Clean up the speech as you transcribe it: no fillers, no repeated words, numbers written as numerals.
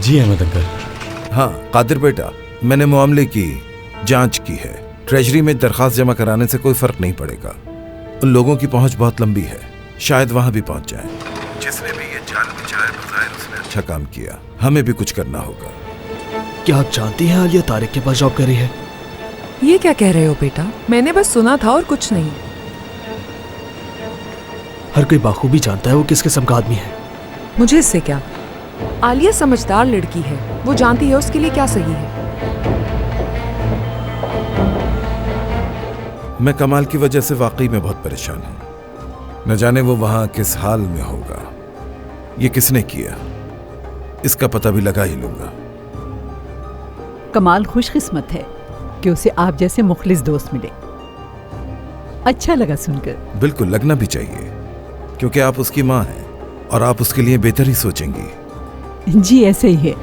जी Ahmad uncle. हाँ कादिर बेटा, मैंने मामले की जांच की है। ट्रेजरी में दरखास्त जमा कराने से कोई फर्क नहीं पड़ेगा। उन लोगों की पहुंच बहुत लंबी है, शायद वहां भी पहुंच जाए। जिसने भी ये जाल बिछाया बज़ाहिर उसने अच्छा काम किया। हमें भी कुछ करना होगा। क्या आप जानती हैं आलिया तारिक के पास जॉब कर रही है? ये क्या कह रहे हो बेटा? मैंने बस सुना था और कुछ नहीं। हर कोई बाखूबी जानता है वो किस किस्म का आदमी है। मुझे इससे क्या? आलिया समझदार लड़की है, वो जानती है उसके लिए क्या सही है। मैं कमाल की वजह से वाकई में बहुत परेशान हूं। न जाने वो वहां किस हाल में होगा। ये किसने किया, इसका पता भी लगा ही लूंगा। कमाल खुशकिस्मत है कि उसे आप जैसे मुखलिस दोस्त मिले। अच्छा लगा सुनकर। बिल्कुल, लगना भी चाहिए, क्योंकि आप उसकी माँ हैं और आप उसके लिए बेहतर ही सोचेंगी। जी ऐसे ही है।